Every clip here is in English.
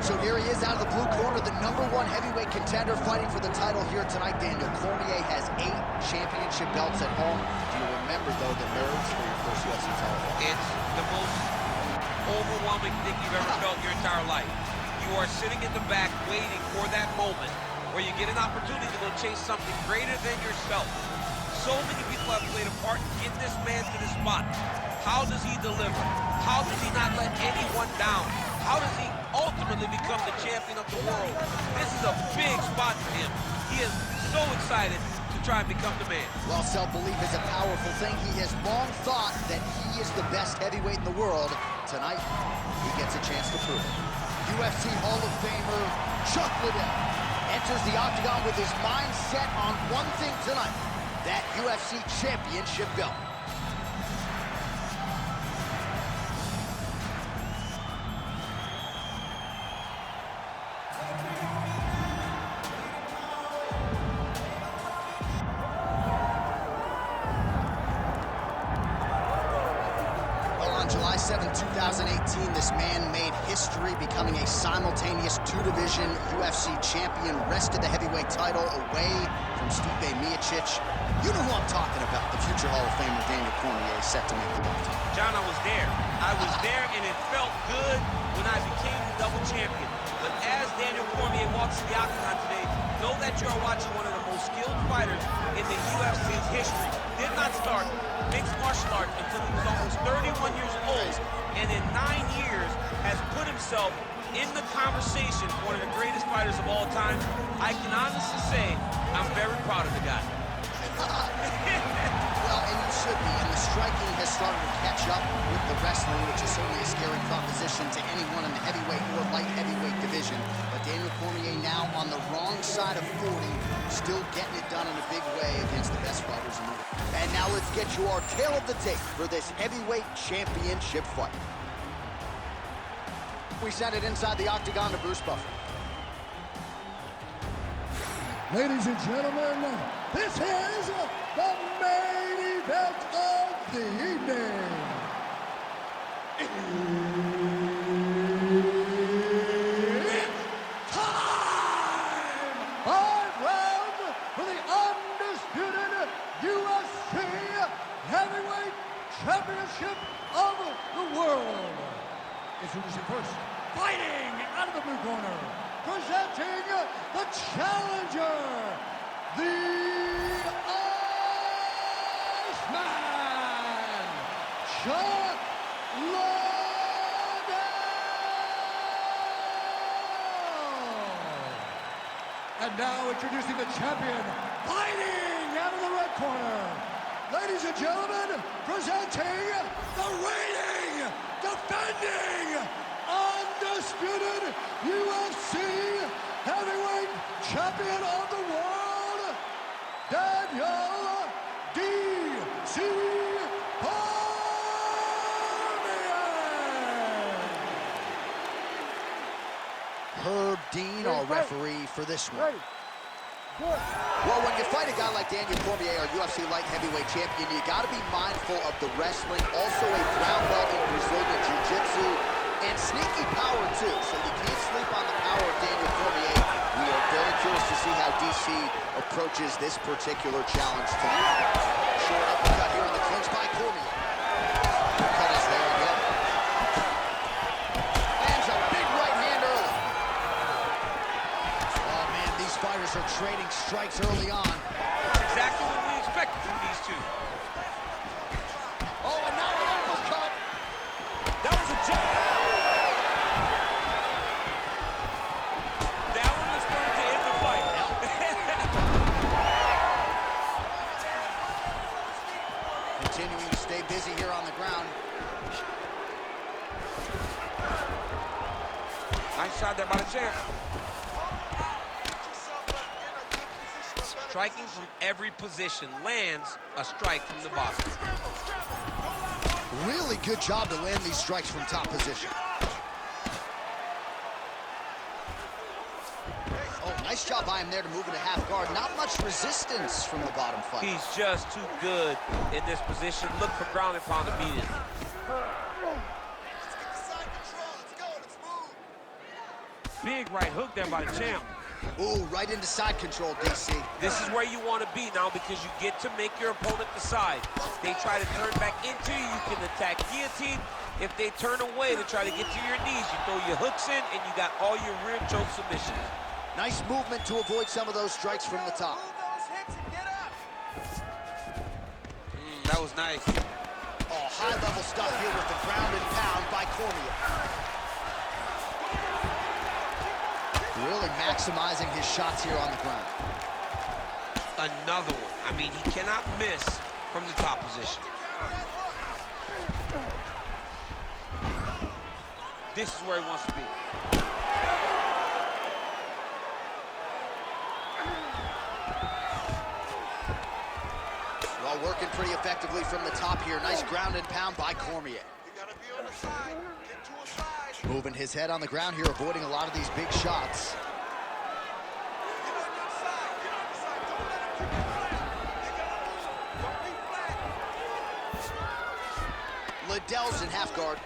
So here he is out of the blue corner, the #1 heavyweight contender fighting for the title here tonight. Daniel Cormier has 8 championship belts at home. Do you remember, though, the nerves for your first UFC title? It's the most overwhelming thing you've ever felt in your entire life. You are sitting in the back waiting for that moment where you get an opportunity to go chase something greater than yourself. So many people have played a part in getting this man to this spot. How does he deliver? How does he not let anyone down? How does he ultimately become the champion of the world? This is a big spot for him. He is so excited to try and become the man. While self-belief is a powerful thing, he has long thought that he is the best heavyweight in the world. Tonight, he gets a chance to prove it. UFC Hall of Famer Chuck Liddell enters the octagon with his mind set on one thing tonight, that UFC championship belt. On July 7, 2018, this man made history, becoming a simultaneous 2-division UFC champion, wrested the heavyweight title away from Stipe Miocic. You know who I'm talking about, the future Hall of Famer Daniel Cormier, set to make the belt. John, I was there. I was there, and it felt good when I became the double champion. But as Daniel Cormier walks to the octagon today, know that you are watching one of the most skilled fighters in the UFC's history. Did not start mixed martial arts until he was almost 31 years old, and in 9 years has put himself in the conversation for one of the greatest fighters of all time. I can honestly say I'm very proud of the guy. Well, and you should be, and the striking has started to catch up with the wrestling, which is certainly a scary proposition to anyone in the heavyweight or light heavyweight division. But Daniel Cormier now on the wrong side of 40, still getting it done in a big way against the best fighters in the world. And now let's get you our tale of the tape for this heavyweight championship fight. We send it inside the octagon to Bruce Buffer. Ladies and gentlemen, this is the main event of the evening. It's time! 5 rounds for the undisputed UFC Heavyweight Championship of the world. Introducing first, fighting out of the blue corner, presenting the challenger, the Iceman, Chuck Liddell. And now introducing the champion, fighting out of the red corner, ladies and gentlemen, presenting the reigning, defending, undisputed UFC heavyweight champion of the world, Daniel D.C. Herb Dean, our referee for this one. Well, when you fight a guy like Daniel Cormier, our UFC light heavyweight champion, you got to be mindful of the wrestling, also a brown belt in Brazilian Jiu-Jitsu, and sneaky power, too. So you can't sleep on the power of Daniel Cormier. We are very curious to see how DC approaches this particular challenge tonight. Short uppercut here in the clinch by Cormier. Uppercut is there again. Lands a big right hand early. Oh, man, these fighters are trading strikes early on. That's exactly what we expected from these two. Oh, and now an uppercut. That was a jab. That one was going to end the fight. Continuing to stay busy here on the ground. Nice shot there by the champ. Striking from every position, lands a strike from the bottom. Really good job to land these strikes from top position. Oh, nice job by him there to move into half guard. Not much resistance from the bottom fight. He's just too good in this position. Look for ground and pound immediately. big right hook there by the champ. Ooh, right into side control, DC. This is where you want to be now because you get to make your opponent decide. If they try to turn back into you, you can attack guillotine. If they turn away to try to get to your knees, you throw your hooks in and you got all your rear choke submissions. Nice movement to avoid some of those strikes from the top. That was nice. Oh, high-level stuff here with the ground and pound by Cormier. Really maximizing his shots here on the ground. Another one. I mean, he cannot miss from the top position. This is where he wants to be. Well, working pretty effectively from the top here. Nice ground and pound by Cormier. Moving his head on the ground here, avoiding a lot of these big shots. Liddell's in half guard.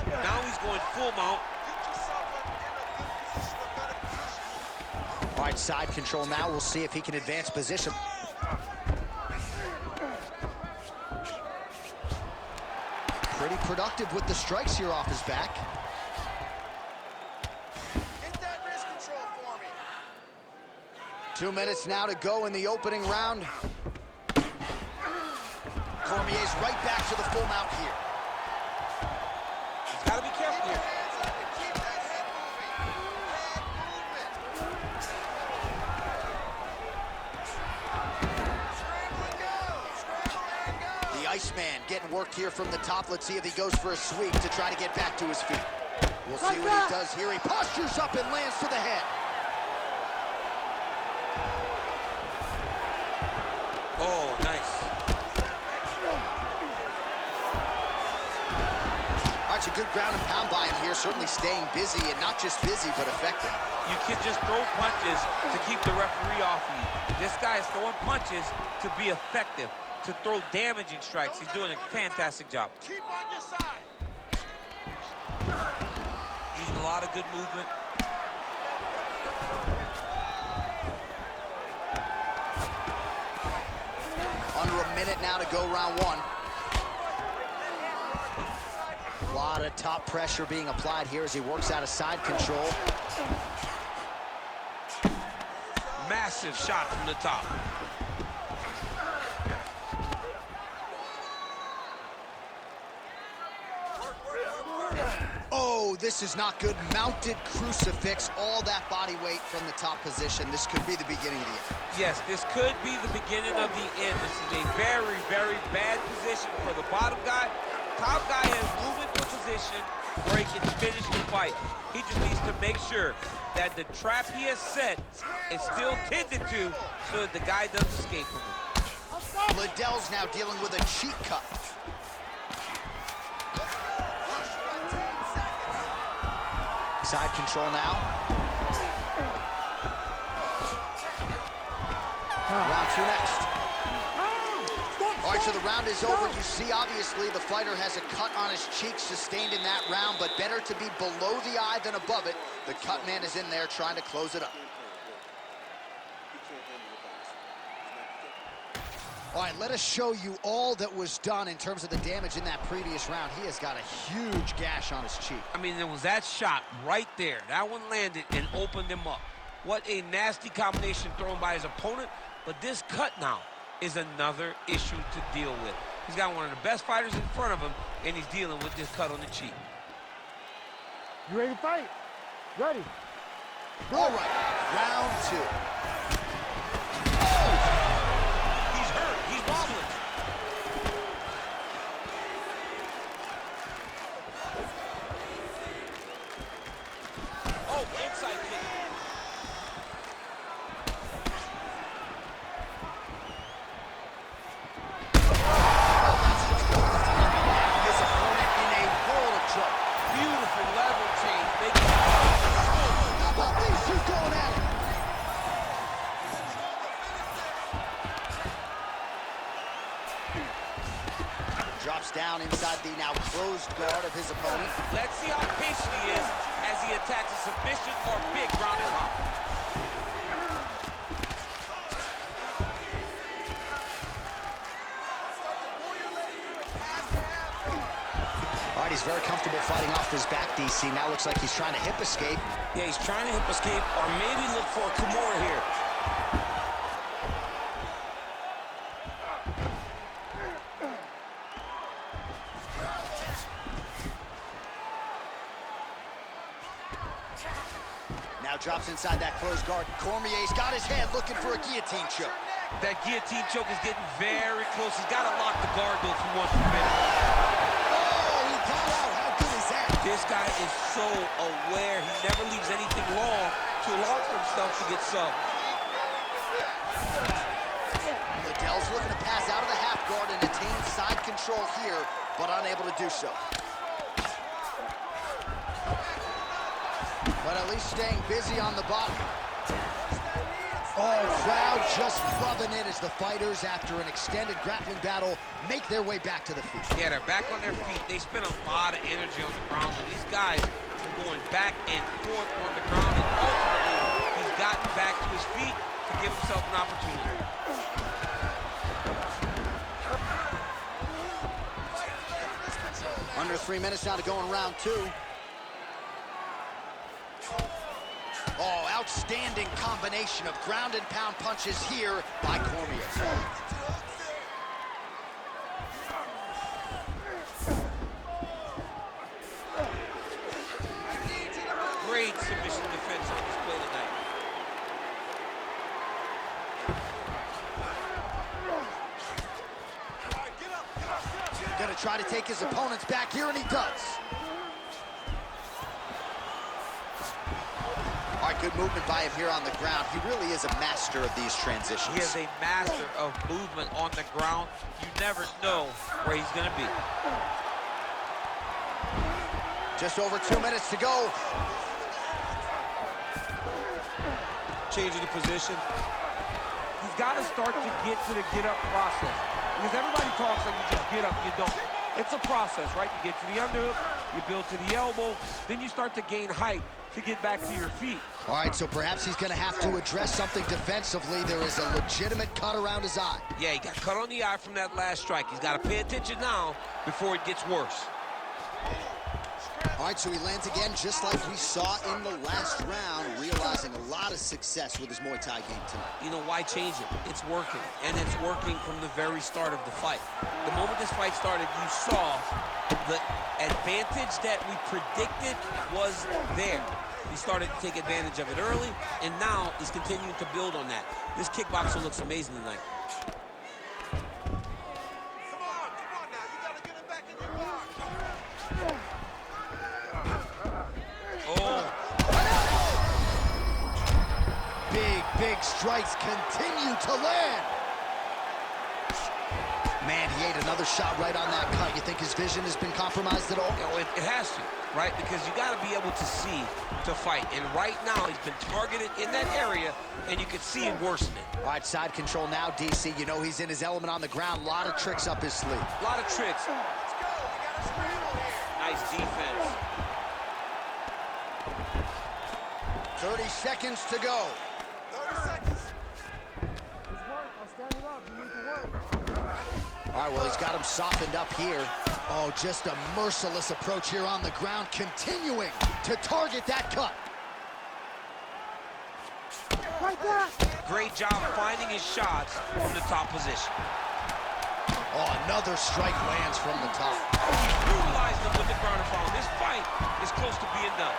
Now he's going full mount. All right, side control now. We'll see if he can advance position. Pretty productive with the strikes here off his back. Get that wrist control for me. 2 minutes now to go in the opening round. Cormier's right back to the full mount here. He's got to be careful here. Hands up and keep that head moving. Scramble and go. Scramble and go. The Iceman getting work here from the top. Let's see if he goes for a sweep to try to get back to his feet. We'll see what he does here. He postures up and lands to the head. Oh, nice. All right, a good ground and pound by him here. Certainly staying busy, and not just busy, but effective. You can just throw punches to keep the referee off of you. This guy is throwing punches to be effective, to throw damaging strikes. He's doing a fantastic job. Keep on your side. Using a lot of good movement. Under a minute now to go round one. A lot of top pressure being applied here as he works out of side control. Massive shot from the top. Oh, this is not good. Mounted crucifix, all that body weight from the top position. This could be the beginning of the end. Yes, this could be the beginning of the end. This is a very, very bad position for the bottom guy. Top guy has moved into a position where he can finish the fight. He just needs to make sure that the trap he has set is still tended to so that the guy doesn't escape from it. Liddell's now dealing with a cheek cut. Side control now. Round two next. All right, so the round is over. You see, obviously, the fighter has a cut on his cheek sustained in that round, but better to be below the eye than above it. The cut man is in there trying to close it up. All right, let us show you all that was done in terms of the damage in that previous round. He has got a huge gash on his cheek. I mean, there was that shot right there. That one landed and opened him up. What a nasty combination thrown by his opponent. But this cut now is another issue to deal with. He's got one of the best fighters in front of him, and he's dealing with this cut on the cheek. You ready to fight? Ready. All right, round two. He's hurt. He's wobbling. Oh, inside kick. His opponent in a world of trouble. Beautiful level change. Making How about these two going at it? drops down inside the now closed guard of his opponent. Let's see how patient he is as he attacks a submission or big ground and pound. All right, he's very comfortable fighting off his back, DC. Now looks like he's trying to hip escape. Yeah, he's trying to hip escape or maybe look for a Cormier here. Now drops inside that closed guard. Cormier's got his head looking for a guillotine choke. That guillotine choke is getting very close. He's got to lock the guard, though, if he wants to finish. Oh, he got out. How good is that? This guy is so aware. He never leaves anything long to allow for himself to get subbed. Liddell's looking to pass out of the half guard and attain side control here, but unable to do so. But at least staying busy on the bottom. Oh, crowd just loving it as the fighters, after an extended grappling battle, make their way back to the feet. Yeah, they're back on their feet. They spend a lot of energy on the ground, and these guys are going back and forth on the ground, and ultimately, he's gotten back to his feet to give himself an opportunity. Under 3 minutes now to go in round 2. Oh, outstanding combination of ground and pound punches here by Cormier. Great submission defense on display tonight. Gonna try to take his opponents back here, and he does. All right, good movement by him here on the ground. He really is a master of these transitions. He is a master of movement on the ground. You never know where he's gonna be. Just over 2 minutes to go. Changing the position. He's got to start to get to the get-up process. Because everybody talks like you just get up, you don't. It's a process, right? You get to the underhook, you build to the elbow, then you start to gain height to get back to your feet. All right, so perhaps he's going to have to address something defensively. There is a legitimate cut around his eye. Yeah, he got cut on the eye from that last strike. He's got to pay attention now before it gets worse. All right, so he lands again just like we saw in the last round, realizing a lot of success with his Muay Thai game tonight. You know, why change it? It's working, and it's working from the very start of the fight. The moment this fight started, you saw the advantage that we predicted was there. He started to take advantage of it early, and now he's continuing to build on that. This kickboxer looks amazing tonight. Come on now. You got to get it back in your guard. Oh, Big strikes continue to land. Man, he ate another shot right on that cut. You think his vision has been compromised at all? you know, it has to, right? Because you got to be able to see to fight. And right now, he's been targeted in that area, and you can see him worsening. All right, side control now, DC. You know he's in his element on the ground. A lot of tricks up his sleeve. A lot of tricks. Let's go. We got to scramble here. Nice defense. 30 seconds to go. 30 seconds. It's work. I'm standing up. You need to work. All right, well, he's got him softened up here. Oh, just a merciless approach here on the ground, continuing to target that cut. Right there. Great job finding his shots from the top position. Oh, another strike lands from the top. He's brutalized him with the ground and pound. This fight is close to being done.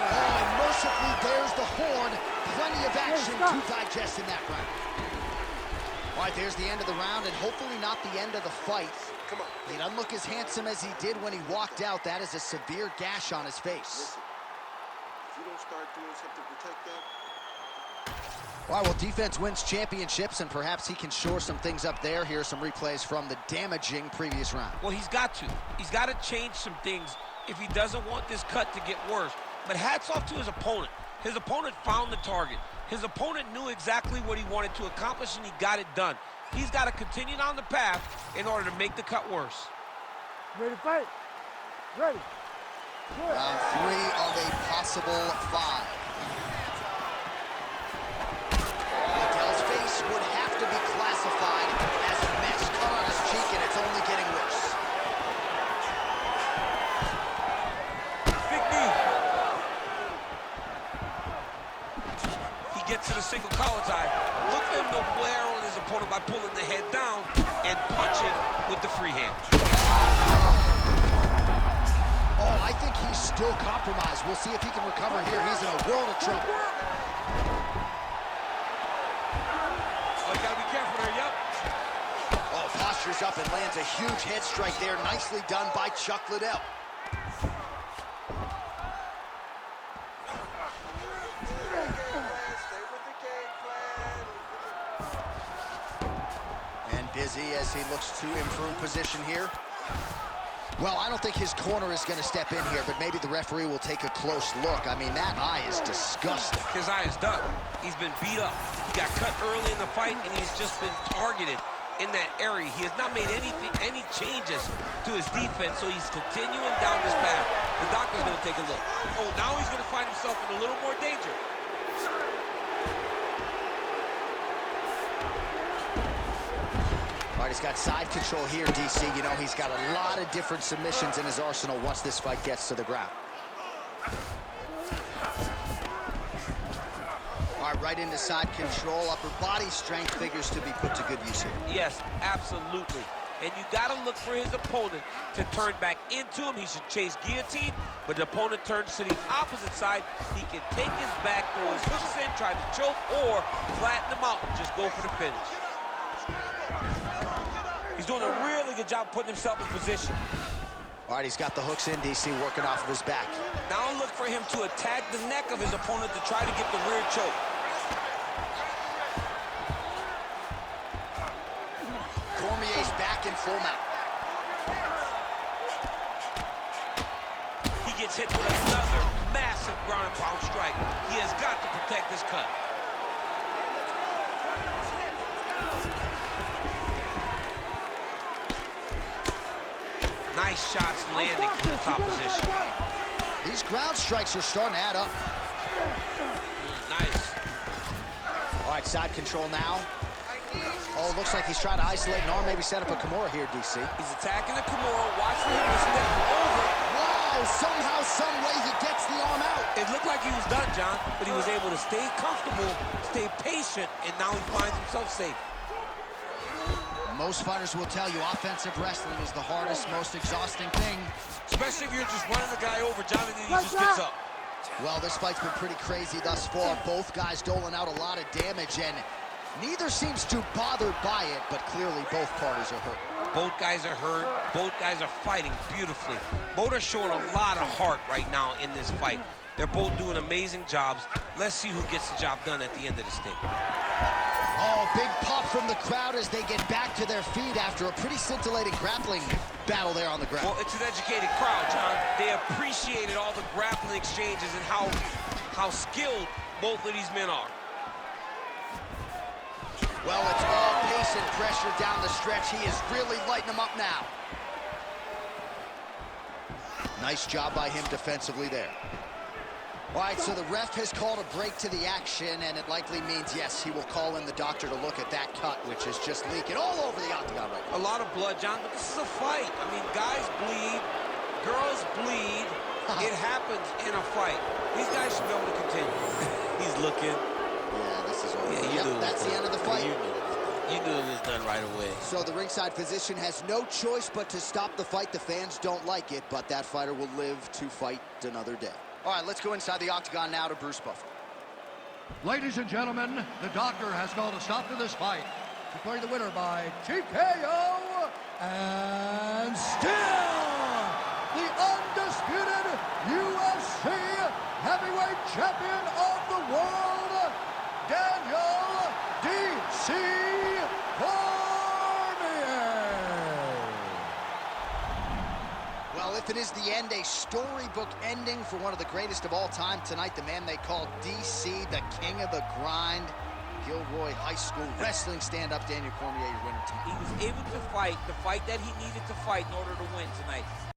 Oh, and mercifully, there's the horn. Plenty of action to digest in that round. All right, there's the end of the round, and hopefully not the end of the fight. Come on. He doesn't look as handsome as he did when he walked out. That is a severe gash on his face. If you don't start doing something to protect that. All right, well, defense wins championships, and perhaps he can shore some things up there. Here are some replays from the damaging previous round. Well, he's got to. He's got to change some things if he doesn't want this cut to get worse. But hats off to his opponent. His opponent found the target. His opponent knew exactly what he wanted to accomplish, and he got it done. He's got to continue down the path in order to make the cut worse. Ready to fight? Ready. Good. Round 3 of a possible 5. Liddell's face would have to be classified as a mess. Cut on his cheek, and it's only getting worse. Big knee. He gets to the single collar tie. Look for him to wear on his opponent by pulling the head down and punching with the free hand. Oh, I think he's still compromised. We'll see if he can recover here. He's in a world of trouble. Oh, you gotta be careful there, yep. Oh, postures up and lands a huge head strike there. Nicely done by Chuck Liddell. And busy as he looks to improve position here. Well, I don't think his corner is going to step in here, but maybe the referee will take a close look. I mean, that eye is disgusting. His eye is done. He's been beat up. He got cut early in the fight, and he's just been targeted in that area. He has not made any changes to his defense, so he's continuing down this path. The doctor's going to take a look. Oh, now he's going to find himself in a little more danger. All right, he's got side control here, DC. You know, he's got a lot of different submissions in his arsenal once this fight gets to the ground. All right, right into side control. Upper body strength figures to be put to good use here. Yes, absolutely. And you got to look for his opponent to turn back into him. He should chase guillotine, but the opponent turns to the opposite side. He can take his back, throw his hooks in, try to choke, or flatten him out and just go for the finish. He's doing a really good job putting himself in position. All right, he's got the hooks in, DC, working off of his back. Now look for him to attack the neck of his opponent to try to get the rear choke. Cormier's back in full mount. He gets hit with another massive ground and pound strike. He has got to protect this cut. Nice shots landing from the top position. These ground strikes are starting to add up. Nice. All right, side control now. Oh, looks like he's trying to isolate an arm, maybe set up a Kimura here, DC. He's attacking the Kimura. Watch for him to step over. Wow, somehow, some way he gets the arm out. It looked like he was done, John, but he was able to stay comfortable, stay patient, and now he finds himself safe. Most fighters will tell you offensive wrestling is the hardest, most exhausting thing. Especially if you're just running the guy over, John, and then he just gets up. Well, this fight's been pretty crazy thus far. Both guys doling out a lot of damage, and neither seems too bothered by it, but clearly both parties are hurt. Both guys are hurt. Both guys are fighting beautifully. Both are showing a lot of heart right now in this fight. They're both doing amazing jobs. Let's see who gets the job done at the end of this thing. Oh, big pop from the crowd as they get back to their feet after a pretty scintillating grappling battle there on the ground. Well, it's an educated crowd, John. They appreciated all the grappling exchanges and how skilled both of these men are. Well, it's all pace and pressure down the stretch. He is really lighting them up now. Nice job by him defensively there. All right, so the ref has called a break to the action, and it likely means, yes, he will call in the doctor to look at that cut, which is just leaking all over the octagon right now. A lot of blood, John, but this is a fight. I mean, guys bleed, girls bleed. It happens in a fight. These guys should be able to continue. He's looking. Yeah, this is over. Yeah, Yep, that's the end of the fight. You knew it was done right away. So the ringside physician has no choice but to stop the fight. The fans don't like it, but that fighter will live to fight another day. All right, let's go inside the octagon now to Bruce Buffer. Ladies and gentlemen, the doctor has called a stop to this fight, declaring the winner by TKO, and still the undisputed UFC heavyweight champion of the world, Daniel D.C. Cormier. Well, if it is the end, a storybook ending for one of the greatest of all time tonight, the man they call DC, the king of the grind. Gilroy High School wrestling stand-up, Daniel Cormier, your winner tonight. He was able to fight the fight that he needed to fight in order to win tonight.